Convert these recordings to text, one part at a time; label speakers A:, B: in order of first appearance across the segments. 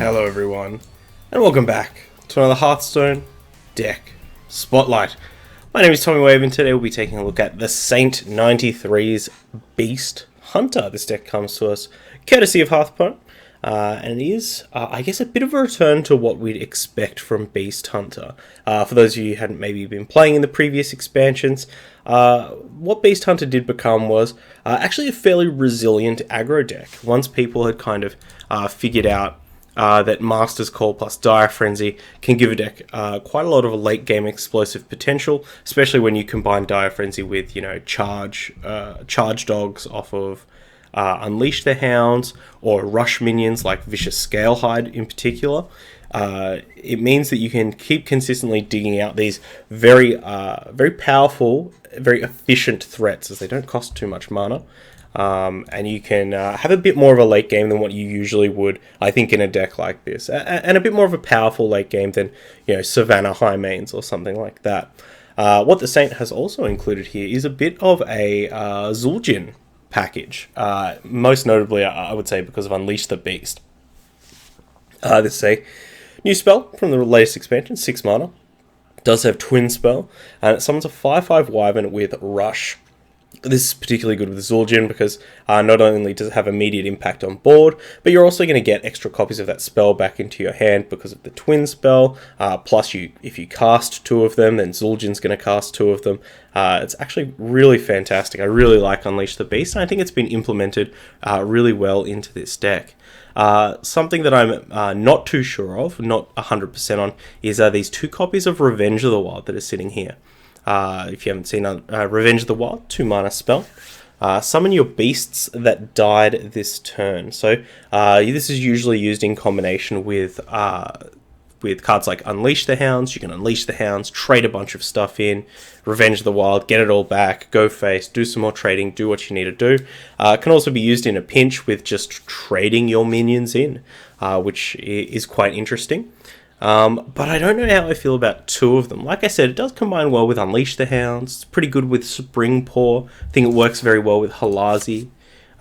A: Hello everyone, and welcome back to another Hearthstone deck spotlight. My name is Tommy Wave, and today we'll be taking a look at the TheSaint93's Beast Hunter. This deck comes to us courtesy of Hearthstone, and it is, I guess, a bit of a return to what we'd expect from Beast Hunter. For those of you who hadn't maybe been playing in the previous expansions, what Beast Hunter did become was actually a fairly resilient aggro deck. Once people had kind of figured out that Master's Call plus Dire Frenzy can give a deck quite a lot of a late game explosive potential, especially when you combine Dire Frenzy with, charge dogs off of Unleash the Hounds or rush minions like Vicious Scalehide in particular. It means that you can keep consistently digging out these very powerful, very efficient threats, as they don't cost too much mana. And you can have a bit more of a late game than what you usually would, I think, in a deck like this. And a bit more of a powerful late game than, Savannah High Mains or something like that. What the Saint has also included here is a bit of a Zul'jin package. Most notably, I would say, because of Unleash the Beast. This is a new spell from the latest expansion, 6 mana. It does have Twin Spell, and it summons a 5/5 Wyvern with Rush. This is particularly good with Zul'jin because not only does it have immediate impact on board, but you're also going to get extra copies of that spell back into your hand because of the Twin Spell. Plus, if you cast 2 of them, then Zul'jin's going to cast 2 of them. It's actually really fantastic. I really like Unleash the Beast, and I think it's been implemented really well into this deck. Something that I'm not too sure of, not 100% on, is these 2 copies of Revenge of the Wild that are sitting here. If you haven't seen Revenge of the Wild, 2 mana spell. Summon your beasts that died this turn. So this is usually used in combination with cards like Unleash the Hounds. You can Unleash the Hounds, trade a bunch of stuff in, Revenge of the Wild, get it all back, go face, do some more trading, do what you need to do. It can also be used in a pinch with just trading your minions in, which is quite interesting. But I don't know how I feel about 2 of them. Like I said, it does combine well with Unleash the Hounds. It's pretty good with Spring Paw. I think it works very well with Halazi,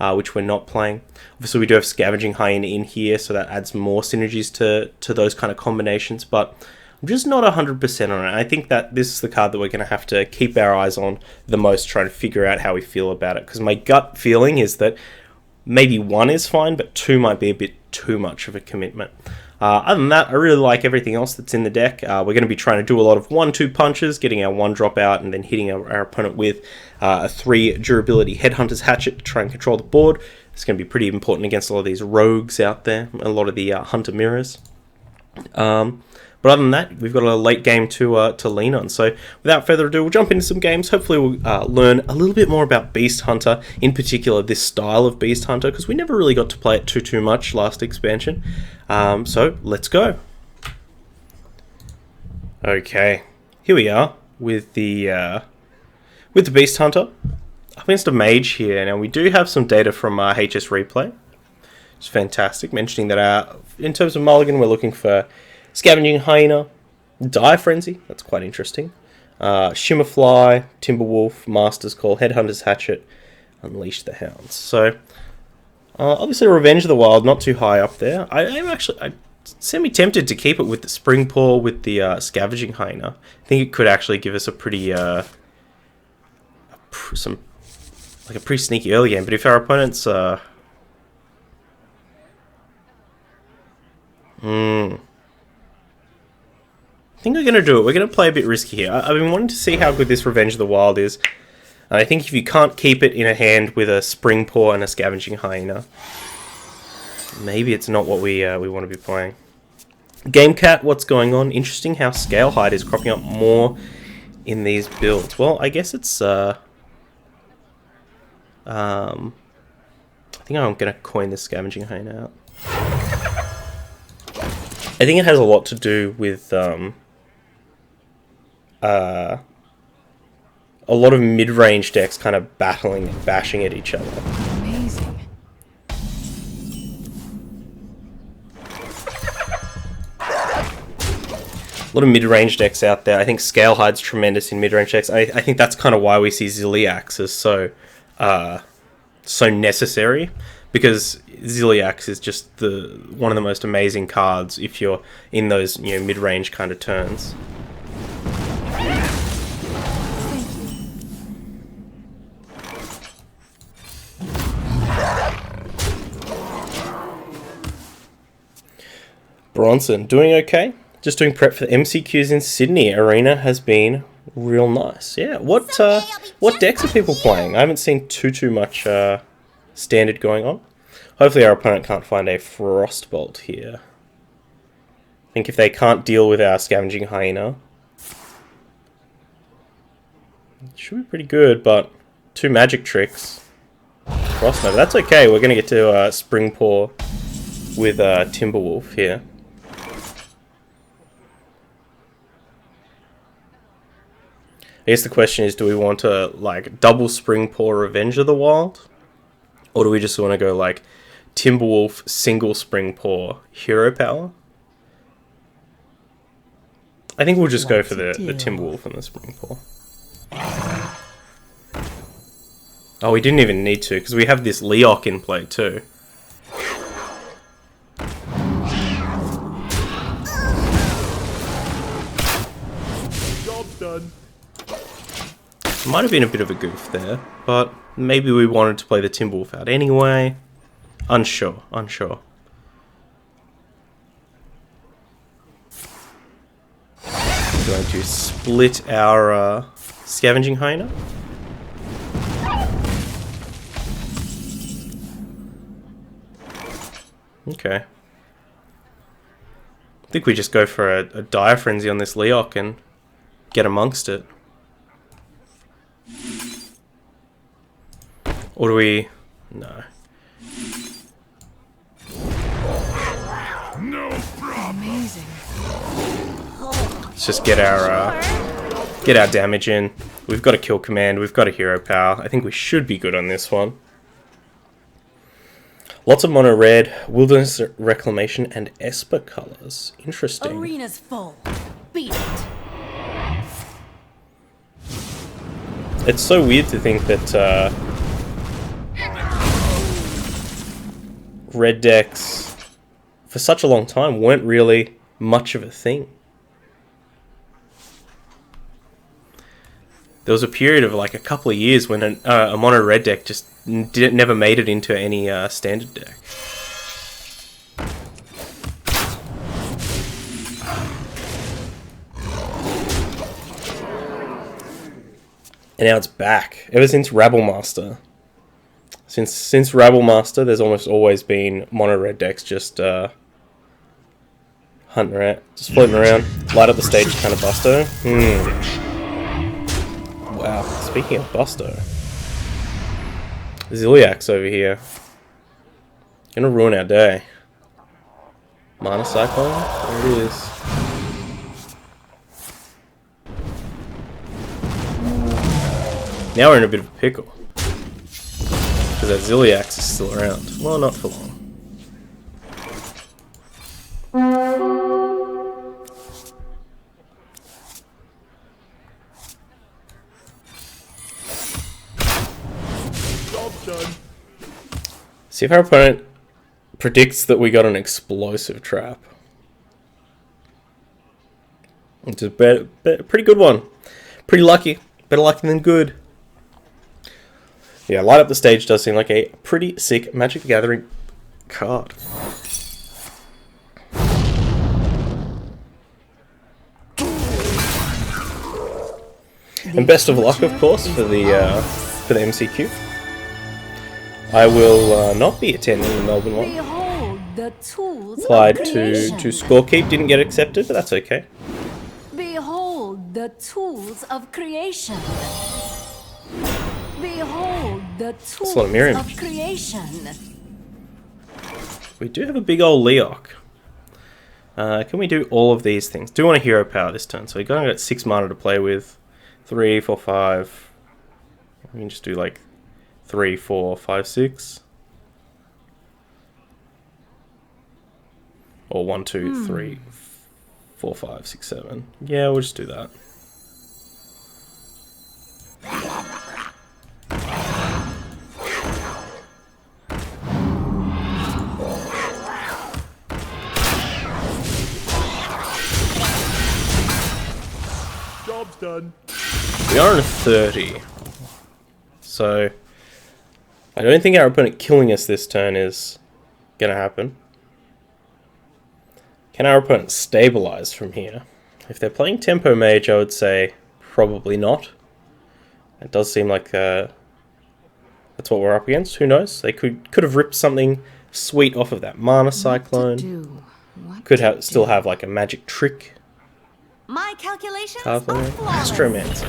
A: which we're not playing. Obviously, we do have Scavenging Hyena in here, so that adds more synergies to those kind of combinations. But I'm just not 100% on it. I think that this is the card that we're going to have to keep our eyes on the most, trying to figure out how we feel about it. Because my gut feeling is that maybe 1 is fine, but 2 might be a bit too much of a commitment. Other than that, I really like everything else that's in the deck. We're going to be trying to do a lot of 1/2 punches, getting our 1 drop out, and then hitting our opponent with a 3 durability Headhunter's Hatchet to try and control the board. It's going to be pretty important against a lot of these rogues out there, a lot of the Hunter Mirrors. But other than that, we've got a late game to lean on. So without further ado, we'll jump into some games. Hopefully we'll learn a little bit more about Beast Hunter, in particular this style of Beast Hunter, because we never really got to play it too much last expansion. So let's go. Okay, here we are with the Beast Hunter. Up against a Mage here. Now we do have some data from HS Replay. It's fantastic, mentioning that in terms of mulligan, we're looking for Scavenging Hyena, Dire Frenzy, that's quite interesting, Shimmerfly, Timberwolf, Master's Call, Headhunter's Hatchet, Unleash the Hounds. So, obviously Revenge of the Wild, not too high up there. I'm semi-tempted to keep it with the Spring Paw, with the Scavenging Hyena. I think it could actually give us a pretty, a pretty sneaky early game, but if our opponent's, I think we're going to do it. We're going to play a bit risky here. I've been wanting to see how good this Revenge of the Wild is. And I think if you can't keep it in a hand with a Spring Paw and a Scavenging Hyena, maybe it's not what we want to be playing. Game Cat, what's going on? Interesting how Scalehide is cropping up more in these builds. Well, I guess it's... I think I'm going to coin this Scavenging Hyena out. I think it has a lot to do with... a lot of mid-range decks kind of battling and bashing at each other.
B: Amazing.
A: A lot of mid-range decks out there. I think Scalehide's tremendous in mid-range decks. I think that's kind of why we see Ziliax as so necessary, because Ziliax is just one of the most amazing cards if you're in those mid-range kind of turns. Bronson, doing okay? Just doing prep for the MCQs in Sydney. Arena has been real nice. Yeah, what decks are people playing? I haven't seen too much standard going on. Hopefully our opponent can't find a Frostbolt here. I think if they can't deal with our Scavenging Hyena, it should be pretty good, but 2 magic tricks. Frostnova, that's okay. We're going to get to Spring Paw with Timberwolf here. I guess the question is, do we want to like double Spring Paw Revenge of the Wild? Or do we just want to go like Timberwolf single Spring Paw Hero Power? I think we'll just go for the Timberwolf and the Spring Paw. Oh, we didn't even need to, because we have this Leok in play too. Job's done. Might have been a bit of a goof there, but maybe we wanted to play the Timberwolf out anyway. Unsure. I'm going to split our Scavenging Hyena. Okay. I think we just go for a Dire Frenzy on this Leok and get amongst it. Or do we... No.
B: No problem. Amazing.
A: Let's just get our damage in. We've got a kill command. We've got a hero power. I think we should be good on this one. Lots of mono red, Wilderness Reclamation, and Esper colors. Interesting.
B: Arena's full. Beat it.
A: It's so weird to think that red decks for such a long time weren't really much of a thing. There was a period of like a couple of years when a mono red deck just never made it into any standard deck. And now it's back. Ever since Rabblemaster. Since Rabblemaster, there's almost always been mono red decks just hunting around, just floating around. Light up the stage kind of busto. Wow, speaking of busto. Ziliax over here. Gonna ruin our day. Mana Cyclone? There it is. Now we're in a bit of a pickle. Because that Ziliax is still around. Well, not for long. See if our opponent predicts that we got an explosive trap. It's a pretty good one. Pretty lucky. Better lucky than good. Yeah, Light Up the Stage does seem like a pretty sick Magic the Gathering card. And best of luck, of course, for the MCQ. I will not be attending the Melbourne one. Applied to Scorekeep, didn't get accepted, but that's okay.
B: Behold the tools of creation. Behold the tools of creation.
A: We do have a big old Leok. Can we do all of these things? Do want a hero power this turn, so we're going to get 6 mana to play with. 3, 4, 5. We can just do like 3, 4, 5, 6. Or 1, 2, 3, 4, 5, 6, 7. Yeah, we'll just do that.
C: done.
A: We are on a 30. So, I don't think our opponent killing us this turn is going to happen. Can our opponent stabilize from here? If they're playing Tempo Mage, I would say probably not. It does seem like that's what we're up against. Who knows? They could have ripped something sweet off of that Mana Cyclone. Could still have like a magic trick.
B: My calculations
A: are
B: flawless.
A: Astromancer.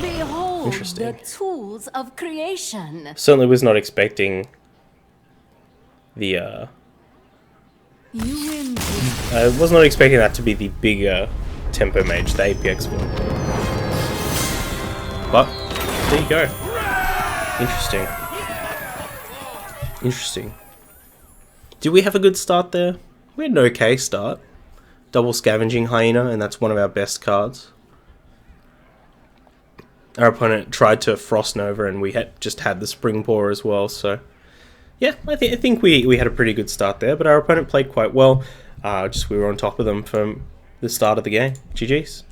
B: Behold
A: Interesting.
B: the tools of creation.
A: Certainly was not expecting the
B: You win.
A: I was not expecting that to be the bigger Tempo Mage, the APX one. But there you go. Interesting. Interesting. Did we have a good start there? We had an okay start. Double Scavenging Hyena, and that's one of our best cards. Our opponent tried to Frost Nova, and we just had the Spring Pour as well, so... Yeah, I think we had a pretty good start there, but our opponent played quite well. Just we were on top of them from the start of the game. GG's.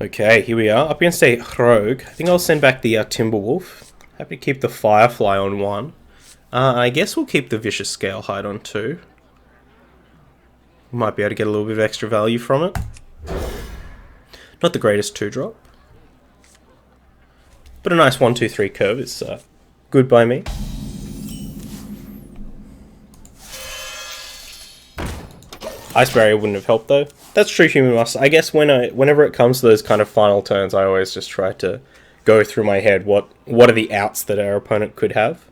A: Okay, here we are. Up against a Rogue. I think I'll send back the Timberwolf. Happy to keep the Firefly on 1. I guess we'll keep the Vicious Scalehide on 2. Might be able to get a little bit of extra value from it. Not the greatest 2-drop. But a nice 1-2-3 curve is good by me. Ice Barrier wouldn't have helped though. That's true human must. I guess whenever it comes to those kind of final turns, I always just try to go through my head what are the outs that our opponent could have.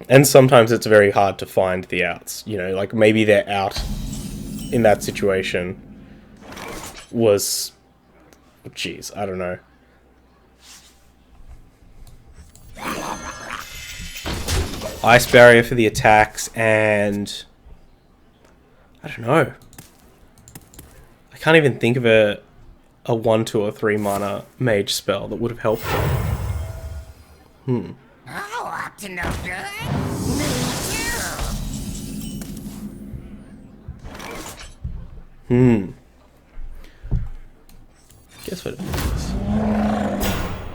A: And sometimes it's very hard to find the outs. You know, like maybe their out in that situation was... Jeez, I don't know. Ice Barrier for the attacks, and... I don't know. I can't even think of a 1, 2, or 3 mana mage spell that would have helped.
D: Oh, up to no good? Me too.
A: Guess what it is.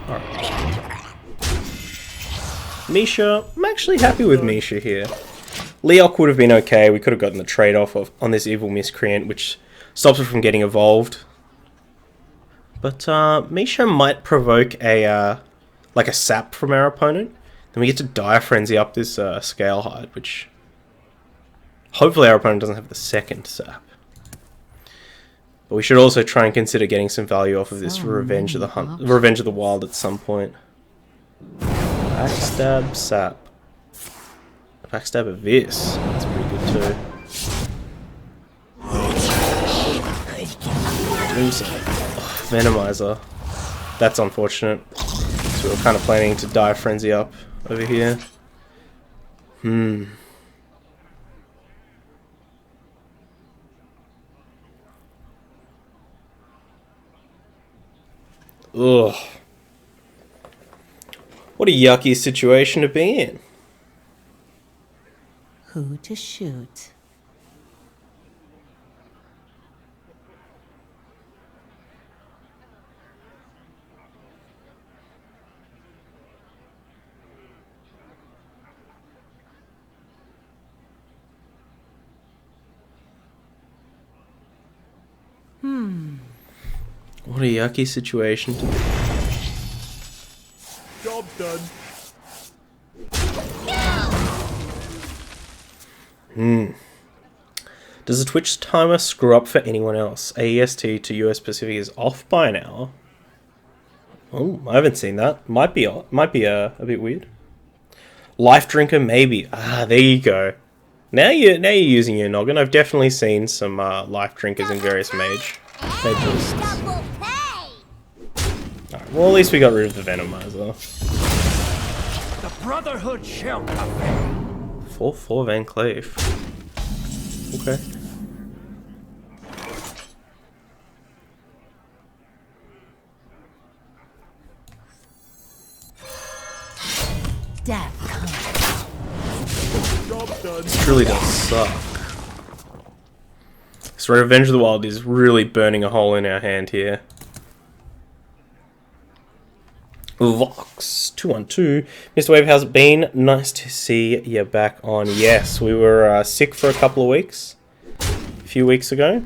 A: Alright. Misha. I'm actually happy with Misha here. Leok would have been okay. We could have gotten the trade-off on this Evil Miscreant, which stops it from getting evolved. But Misha might provoke a like a sap from our opponent. Then we get to Dire Frenzy up this Scalehide, which hopefully our opponent doesn't have the second sap. But we should also try and consider getting some value off of this Revenge of the Wild at some point. Backstab sap. Backstab of this. That's pretty good too. Venomizer. That's unfortunate. So we're kind of planning to Dire Frenzy up over here. Ugh. What a yucky situation to be in.
D: Who to shoot?
A: What a yucky situation to be in.
C: Job done.
A: Does the Twitch timer screw up for anyone else? AEST to US Pacific is off by an hour. Oh, I haven't seen that. Might be a bit weird. Life Drinker, maybe. Ah, there you go. Now you're using your noggin. I've definitely seen some Life Drinkers in various mage lists. Alright, well at least we got rid of the Venomizer.
C: The Brotherhood shall prevail.
A: 4/4 Van Cleef. Okay.
B: Death comes.
C: Job done.
A: This really does suck. This Because Revenge of the Wild is really burning a hole in our hand here. Vox 212. Mr. Wave, how's it been? Nice to see you back on. Yes, we were sick for a couple of weeks. A few weeks ago.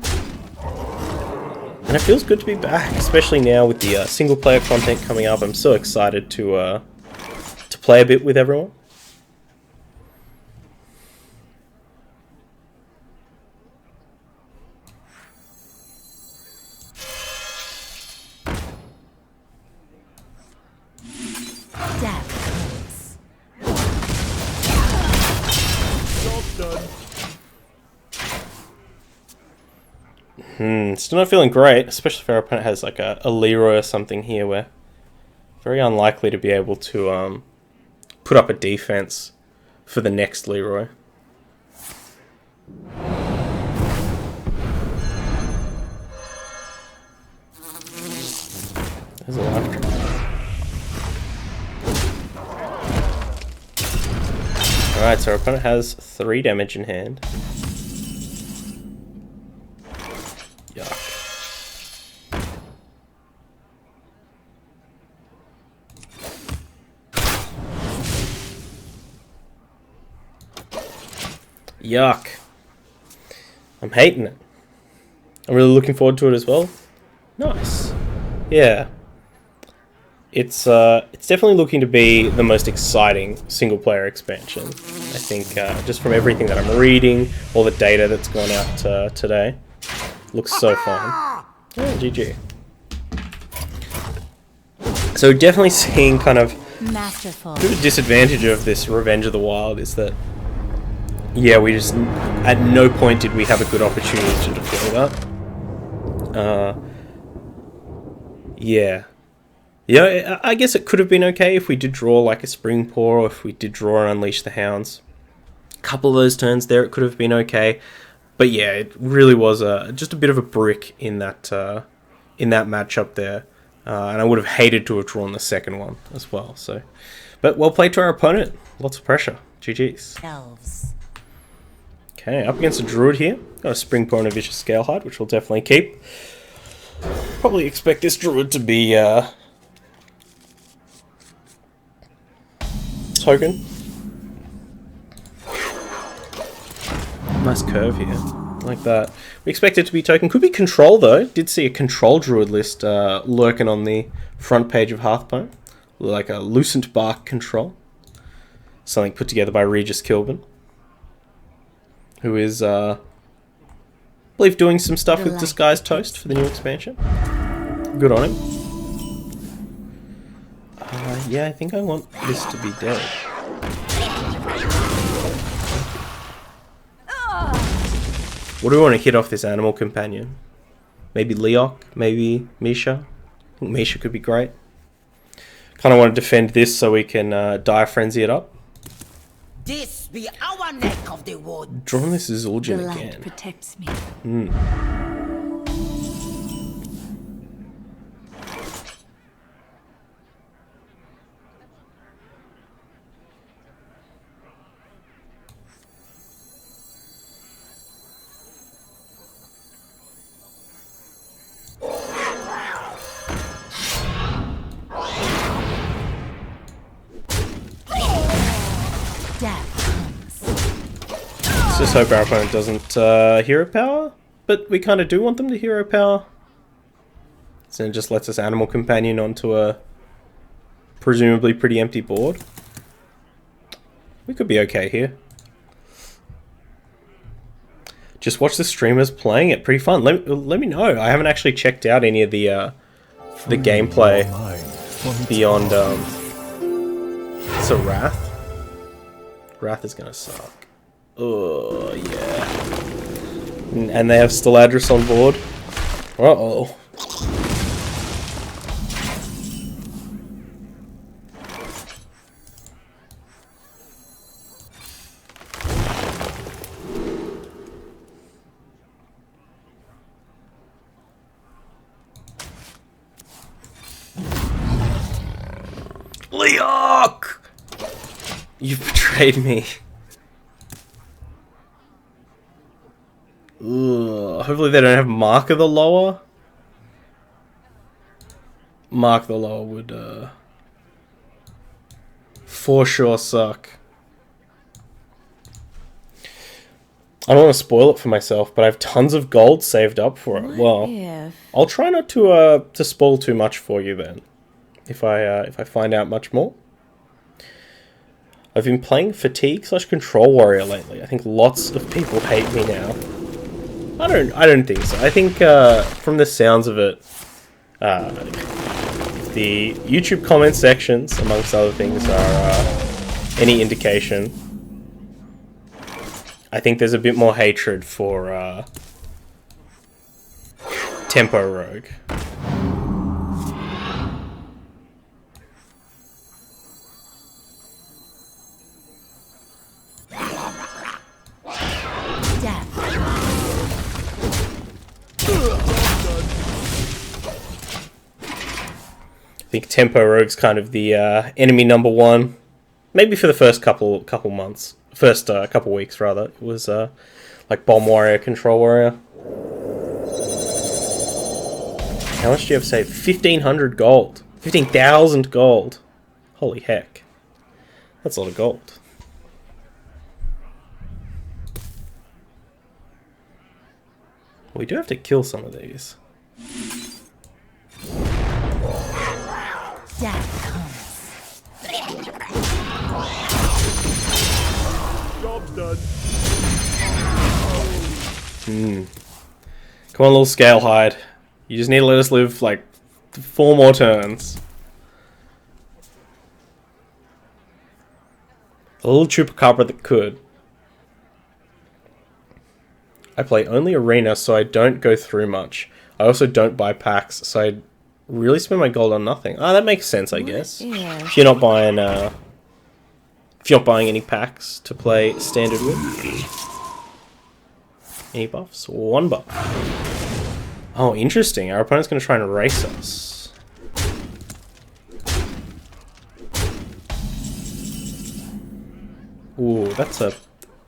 A: And it feels good to be back, especially now with the single player content coming up. I'm so excited to play a bit with everyone. Still not feeling great, especially if our opponent has like a Leroy or something here. We're very unlikely to be able to put up a defense for the next Leroy. There's a life trap. Alright, so our opponent has 3 damage in hand. Yuck. Yuck. I'm hating it. I'm really looking forward to it as well. Nice. Yeah. It's definitely looking to be the most exciting single player expansion. I think just from everything that I'm reading, all the data that's gone out today. Looks so fun. Oh, GG. So definitely seeing kind of
B: masterful.
A: The disadvantage of this Revenge of the Wild is that, yeah, we just at no point did we have a good opportunity to deploy that. Yeah, I guess it could have been okay if we did draw like a Spring Pour, or if we did draw and Unleash the Hounds. A couple of those turns there, it could have been okay. But yeah, it really was just a bit of a brick in that matchup there, and I would have hated to have drawn the second one as well. So, but well played to our opponent. Lots of pressure. GG's.
B: Elves.
A: Okay, up against a Druid here. Got a Spring Pour and a Vicious Scalehide, which we'll definitely keep. Probably expect this Druid to be token. Nice curve here, like that. We expect it to be token. Could be control though. Did see a control Druid list lurking on the front page of Hearthstone, like a Lucent Bark control. Something put together by Regis Kilburn, who is, I believe, doing some stuff with Disguised Toast for the new expansion. Good on him. Yeah, I think I want this to be dead. What do we want to hit off this animal companion? Maybe Leok? Maybe Misha? I think Misha could be great. Kind of want to defend this so we can Dire Frenzy it up.
D: This be our neck of the wood.
A: Drawing this is Zul'jin
B: The light
A: again.
B: protects me.
A: Let's just hope our opponent doesn't hero power, but we kind of do want them to hero power. So it just lets us Animal Companion onto a presumably pretty empty board. We could be okay here. Just watch the streamers playing it. Pretty fun. Let me know. I haven't actually checked out any of the gameplay beyond so Wrath. Wrath is gonna suck. Oh yeah. And they have Steladris on board. Uh-oh. Leok! You've betrayed me. Ugh. Hopefully they don't have Mark of the Lower. Mark the Lower would for sure suck. I don't want to spoil it for myself, but I have tons of gold saved up for it. Well, I'll try not to spoil too much for you then, if I find out much more. I've been playing Fatigue/Control Warrior lately. I think lots of people hate me now. I don't think so. I think from the sounds of it, the YouTube comment sections, amongst other things, are any indication. I think there's a bit more hatred for Tempo Rogue. I think Tempo Rogue's kind of the enemy number one, maybe for the first couple months. First couple weeks, rather. It was like Bomb Warrior, Control Warrior. How much do you have saved? 1,500 gold. 15,000 gold. Holy heck. That's a lot of gold. We do have to kill some of these.
B: Death comes.
C: Job's done.
A: Come on, little Scalehide. You just need to let us live, like, 4 more turns. A little Chupacabra that could. I play only Arena, so I don't go through much. I also don't buy packs, so I really spend my gold on nothing. Ah, that makes sense, I guess. If you're not buying, any packs to play standard with. Any buffs? 1 buff. Oh, interesting. Our opponent's going to try and erase us. Ooh, that's a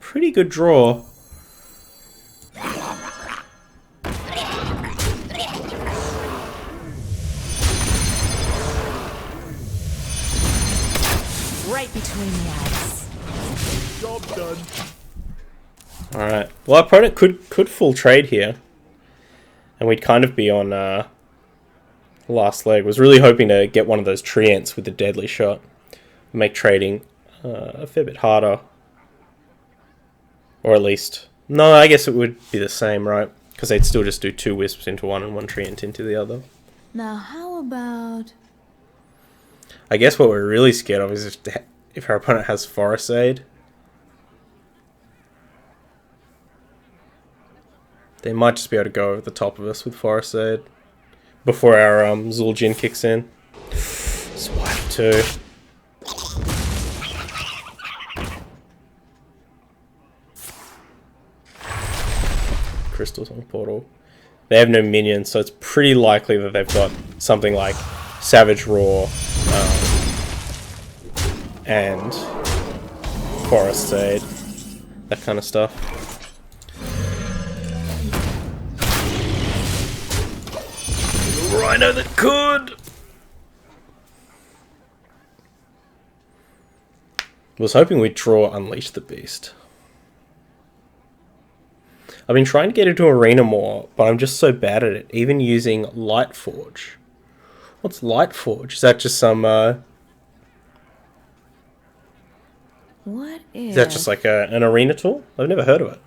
A: pretty good draw.
B: Right between the eyes.
C: Job done.
A: Alright. Well, our opponent could full trade here. And we'd kind of be on last leg. Was really hoping to get one of those treants with the deadly shot. Make trading a fair bit harder. Or at least... No, I guess it would be the same, right? Because they'd still just do 2 wisps into one and 1 treant into the other.
B: Now, how about...
A: I guess what we're really scared of is if our opponent has Forest Aid. They might just be able to go over the top of us with Forest Aid before our Zul'jin kicks in. Swipe 2. Crystals on Portal. They have no minions, so it's pretty likely that they've got something like Savage Roar and Forest Aid, that kind of stuff. Rhino that could! Was hoping we'd draw Unleash the Beast. I've been trying to get into Arena more, but I'm just so bad at it, even using Lightforge. What's Lightforge? Is that just some,
B: What
A: is that just like an arena tool? I've never heard of it.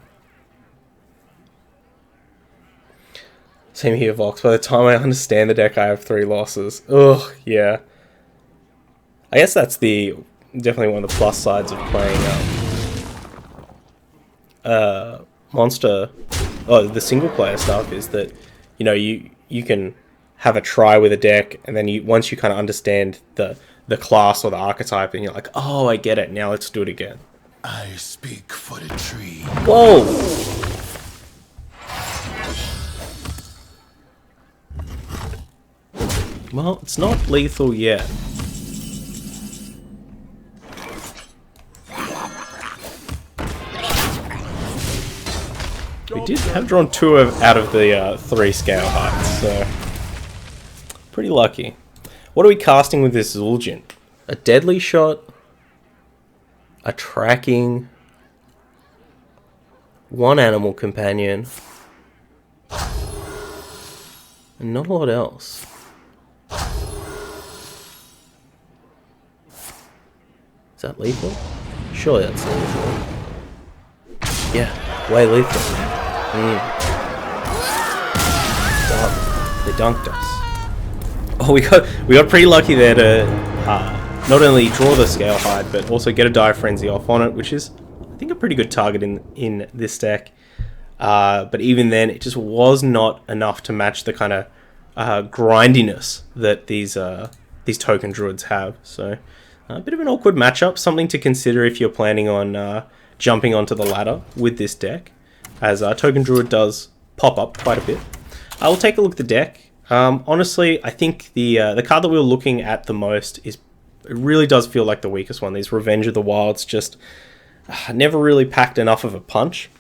A: Same here, Vox. By the time I understand the deck, I have 3 losses. Ugh, yeah. I guess that's definitely one of the plus sides of playing Monster. Oh, the single player stuff is that, you know, you can have a try with a deck, and then once you kind of understand the class or the archetype, and you're like, oh, I get it. Now let's do it again.
C: I speak for the tree.
A: Whoa! Well, it's not lethal yet. We did have drawn 2 out of the 3 scale heights, so pretty lucky. What are we casting with this Zul'jin? A deadly shot, a tracking, 1 animal companion, and not a lot else. Is that lethal? Surely that's lethal. Yeah, way lethal. They dunked us. Oh, we got pretty lucky there to not only draw the Scale Hide, but also get a Dire Frenzy off on it, which is, I think, a pretty good target in this deck. But even then, it just was not enough to match the kind of grindiness that these token druids have. So a bit of an awkward matchup, something to consider if you're planning on jumping onto the ladder with this deck, as token druid does pop up quite a bit. I will take a look at the deck. Honestly, I think the card that we were looking at the most it really does feel like the weakest one. These Revenge of the Wilds just never really packed enough of a punch.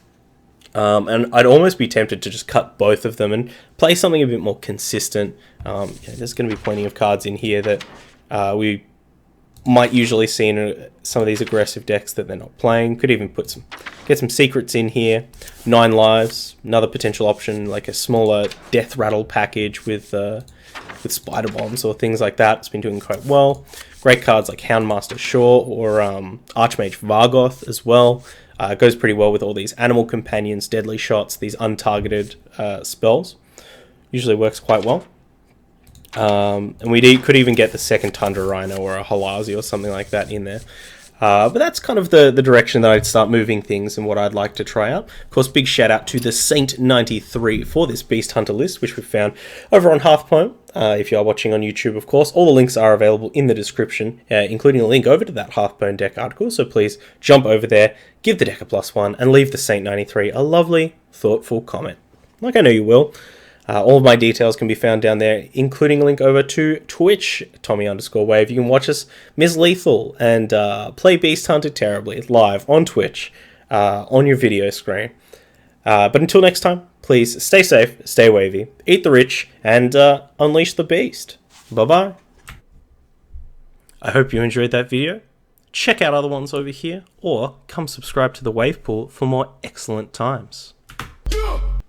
A: And I'd almost be tempted to just cut both of them and play something a bit more consistent. There's going to be plenty of cards in here that we might usually see in some of these aggressive decks that they're not playing. Could even get some secrets in here. 9 lives, another potential option, like a smaller Death Rattle package with Spider Bombs or things like that. It's been doing quite well. Great cards like Houndmaster Shaw or Archmage Vargoth as well. It goes pretty well with all these animal companions, deadly shots, these untargeted spells. Usually works quite well. And we could even get the second Tundra Rhino or a Halazi or something like that in there. But that's kind of the direction that I'd start moving things and what I'd like to try out. Of course, big shout out to TheSaint93 for this Beast Hunter list, which we found over on Hearthstone. If you are watching on YouTube, of course, all the links are available in the description, including a link over to that Hearthstone deck article. So please jump over there, give the deck a +1, and leave TheSaint93 a lovely, thoughtful comment. Like I know you will. All of my details can be found down there, including a link over to Twitch, Tommy_Wave. You can watch us Ms. Lethal and play Beast Hunter terribly live on Twitch on your video screen. But until next time, please stay safe, stay wavy, eat the rich, and unleash the beast. Bye-bye. I hope you enjoyed that video. Check out other ones over here, or come subscribe to the Wave Pool for more excellent times.